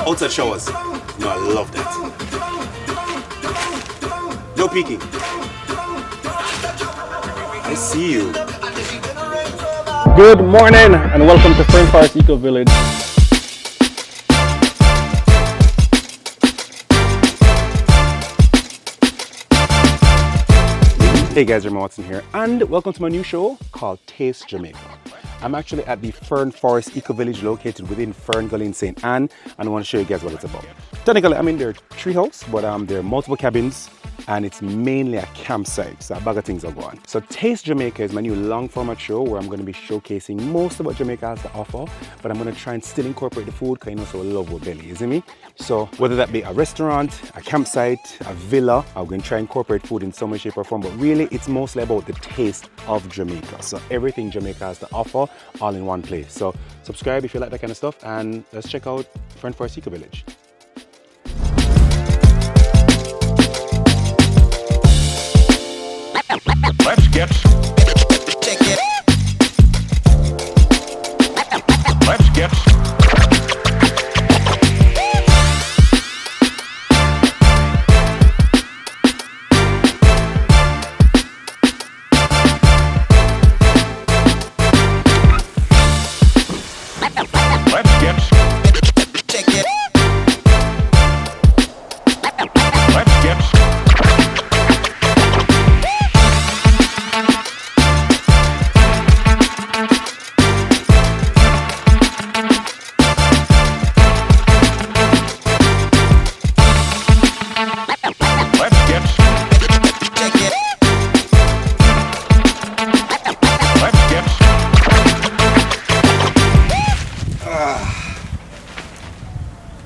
outside showers. No, I love that. No peeking. I see you. Good morning and welcome to Fern Forest Eco Village. Hey guys, Jeremy Watson here and welcome to my new show called Taste Jamaica. I'm actually at the Fern Forest Eco Village located within Fern Gully in St. Anne, and I want to show you guys what it's about. Technically, I mean, they're treehouse, but there are multiple cabins and it's mainly a campsite, so a bag of things are going. So Taste Jamaica is my new long format show where I'm going to be showcasing most of what Jamaica has to offer, but I'm going to try and still incorporate the food because you know, so I love what belly, isn't me? So whether that be a restaurant, a campsite, a villa, I'm going to try and incorporate food in some way, shape or form, but really it's mostly about the taste of Jamaica. So everything Jamaica has to offer all in one place. So subscribe if you like that kind of stuff and let's check out Fern Forest Eco Village. Let's get Let's get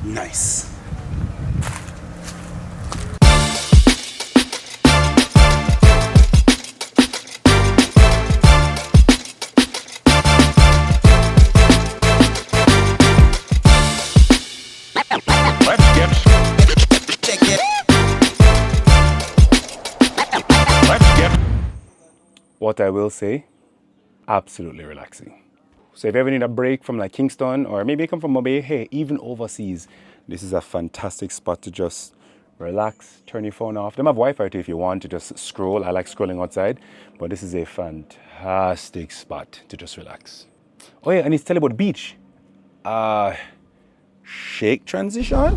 Nice. What I will say, absolutely relaxing. So if you ever need a break from like Kingston or maybe you come from Mobay, hey, even overseas, this is a fantastic spot to just relax, turn your phone off. They have Wi-Fi too if you want to just scroll. I like scrolling outside, but this is a fantastic spot to just relax. Oh yeah, and it's tell you about the beach. Shake transition.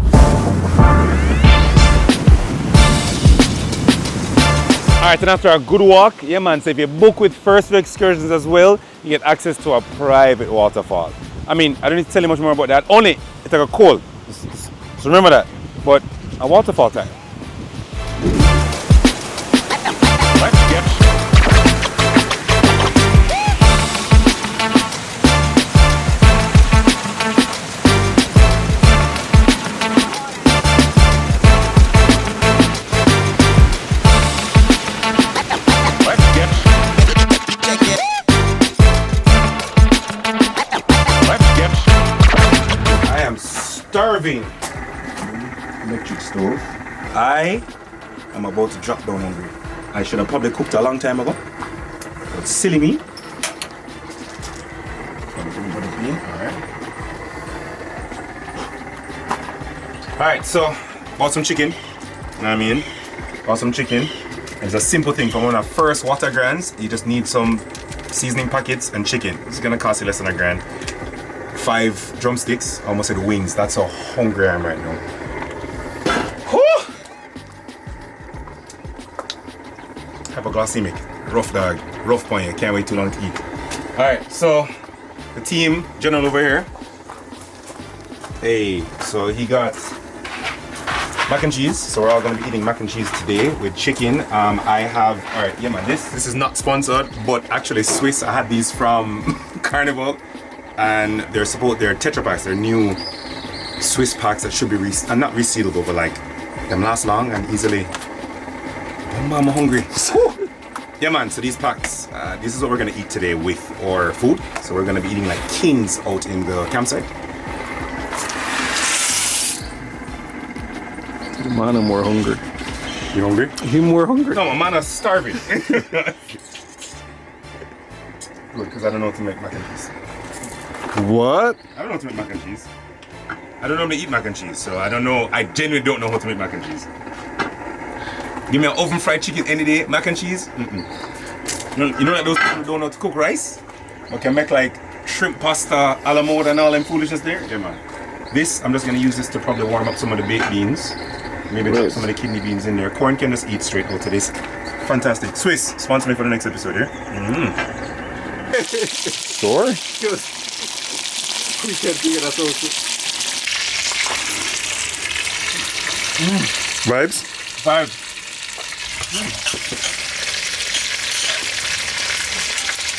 Alright, and after a good walk, yeah man, so if you book with First Wave Excursions as well, you get access to a private waterfall. I mean, I don't need to tell you much more about that, only it's like a cold, so remember that, but a waterfall time. Starving. Electric stove. I am about to drop down hungry. I should have probably cooked a long time ago, but silly me. Alright, so bought some chicken. You know what I mean? Bought some chicken. It's a simple thing from one of the first water grands. You just need some seasoning packets and chicken. It's gonna cost you less than $1,000. 5 drumsticks, almost said wings. That's how hungry I am right now. Hypoglycemic, rough dog, rough point. Can't wait too long to eat. All right, so the team, General over here. Hey, so he got mac and cheese. So we're all gonna be eating mac and cheese today with chicken. I have, all right, yeah man, this is not sponsored, but actually Swiss. I had these from Carnival. And they're Tetra Packs, they're new Swiss packs that should be not resealable, but like them last long and easily. Oh, I'm hungry. Yeah man, so these packs, this is what we're gonna eat today with our food. So we're gonna be eating like kings out in the campsite. The man, I'm more hungry. You hungry? You more hungry? No, my man is starving. Good, because I don't know how to make mac and cheese. What? I don't know how to make mac and cheese. I don't normally eat mac and cheese, so I don't know. I genuinely don't know how to make mac and cheese. Give me an oven fried chicken any day, mac and cheese. You know that those people don't know how to cook rice? Or can make like shrimp pasta, a la mode and all them foolishness there? Yeah, man. This, I'm just gonna use this to probably warm up some of the baked beans. Maybe drop some of the kidney beans in there. Corn can just eat straight out of this. Fantastic. Swiss, sponsor me for the next episode here. Sure. Good. We can't figure that out. Vibes? Vibes.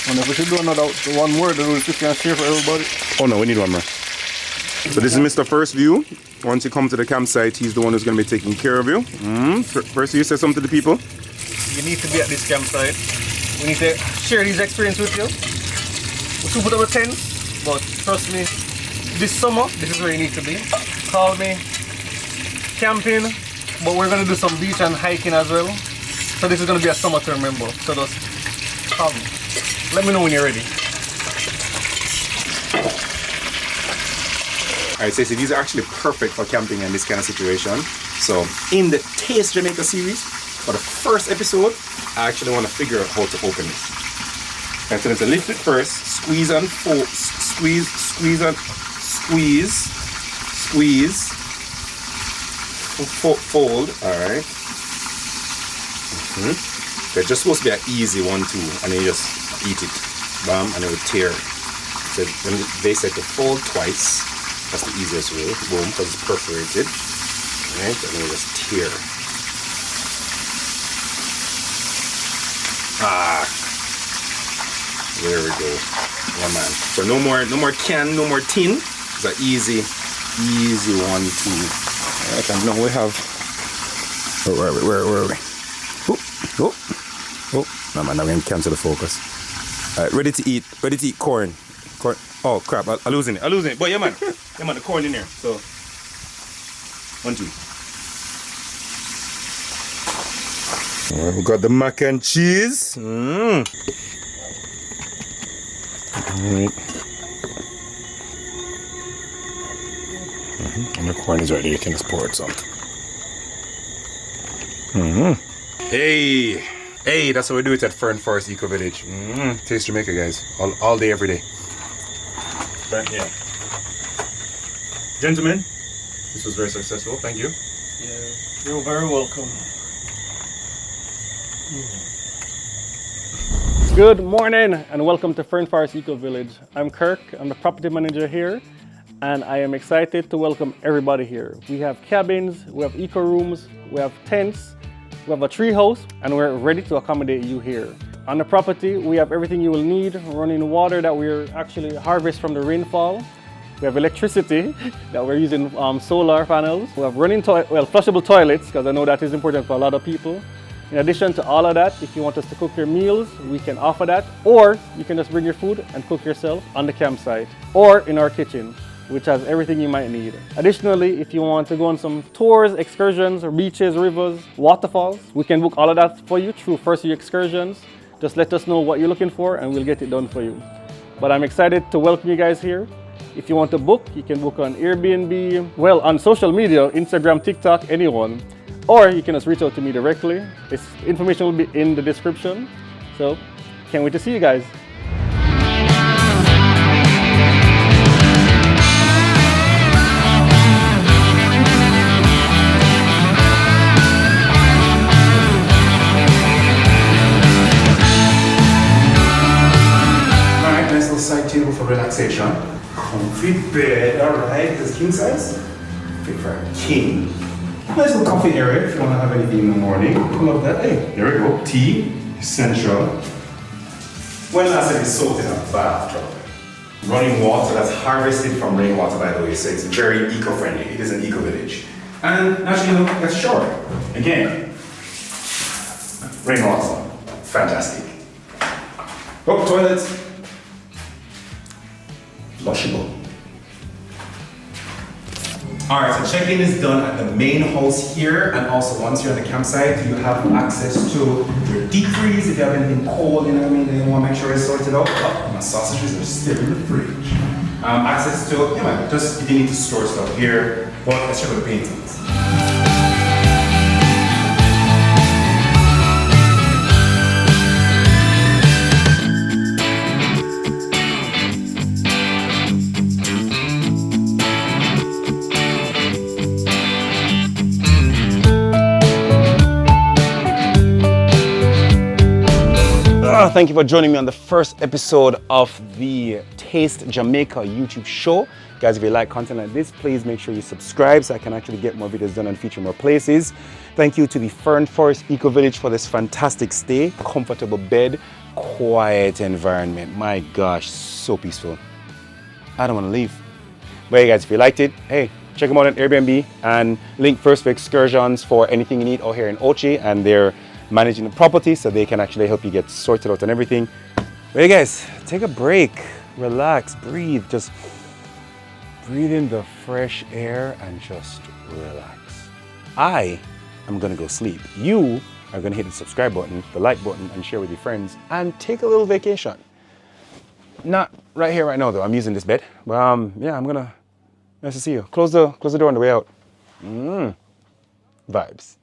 And if we should do another one more, then we'll just gonna share for everybody. Oh no, we need one more. So this is Mr. First View. Once you come to the campsite, he's the one who's going to be taking care of you. First, you say something to the people. You need to be at this campsite. We need to share this experience with you. We should put up a tent, but trust me, this summer, this is where you need to be. Call me. Camping, but we're going to do some beach and hiking as well. So this is going to be a summer to remember. So just call me. Let me know when you're ready. Alright, so these are actually perfect for camping in this kind of situation. So in the Taste Jamaica series, for the first episode, I actually want to figure out how to open this. And so let's lift it first, squeeze and fold, squeeze, fold, alright. It's just supposed to be an easy 1, 2, and then you just eat it, bam, and it will tear. So when they said to fold twice, that's the easiest way, boom, because it's perforated, right, and then you just tear. There we go. Yeah, man. So no more can, no more tin. It's an easy 1, 2. Alright, and now we have. Where are we? Oh, no man, I'm gonna cancel the focus. Alright, ready to eat corn. Oh crap, I'm losing it. But yeah man, the corn in there. So 1, 2. We got the mac and cheese. Alright. And the corn is ready, you can just pour it some. Hey, that's how we do it at Fern Forest Eco Village. Taste Jamaica, guys. All day, every day. Right, yeah. Gentlemen, this was very successful. Thank you. Yeah, you're very welcome. Good morning and welcome to Fern Forest Eco Village. I'm Kirk, I'm the property manager here, and I am excited to welcome everybody here. We have cabins, we have eco rooms, we have tents, we have a tree house, and we're ready to accommodate you here. On the property, we have everything you will need, running water that we're actually harvest from the rainfall. We have electricity that we're using solar panels. We have flushable toilets, because I know that is important for a lot of people. In addition to all of that, if you want us to cook your meals, we can offer that. Or you can just bring your food and cook yourself on the campsite or in our kitchen, which has everything you might need. Additionally, if you want to go on some tours, excursions, or beaches, rivers, waterfalls, we can book all of that for you through First View Excursions. Just let us know what you're looking for and we'll get it done for you. But I'm excited to welcome you guys here. If you want to book, you can book on Airbnb, well, on social media, Instagram, TikTok, anyone. Or you can just reach out to me directly. This information will be in the description. So, can't wait to see you guys. Alright, nice little side table for relaxation. Comfy bed, alright. This king size? Fit for a king. Nice little coffee area if you want to have anything in the morning. Pull up that. Hey, there we go. Tea, essential. When last time you soaked in a bathtub? Running water that's harvested from rainwater, by the way, so it's very eco-friendly. It is an eco village. And naturally, that's short. Again, rainwater. Fantastic. Oh, toilets. Flushable. Alright, so check-in is done at the main house here, and also once you're at the campsite, you have access to your deep freeze if you have anything cold, you know what I mean, then you want to make sure it's sorted out. Oh, my sausages are still in the fridge. Access to, yeah man, just if you need to store stuff here, but let's check out the paintings. Thank you for joining me on the first episode of the Taste Jamaica YouTube show. Guys, if you like content like this, please make sure you subscribe so I can actually get more videos done and feature more places. Thank you to the Fern Forest Eco Village for this fantastic stay. Comfortable bed, quiet environment. My gosh, so peaceful. I don't want to leave. But hey guys, if you liked it, hey, check them out on Airbnb and link first for excursions for anything you need out here in Ocho, and they're managing the property so they can actually help you get sorted out and everything. But hey guys, take a break, relax, breathe, just breathe in the fresh air and just relax. I am gonna go sleep. You are gonna hit the subscribe button, the like button, and share with your friends and take a little vacation. Not right here, right now though, I'm using this bed. But yeah, I'm gonna, nice to see you. Close the door on the way out. Vibes.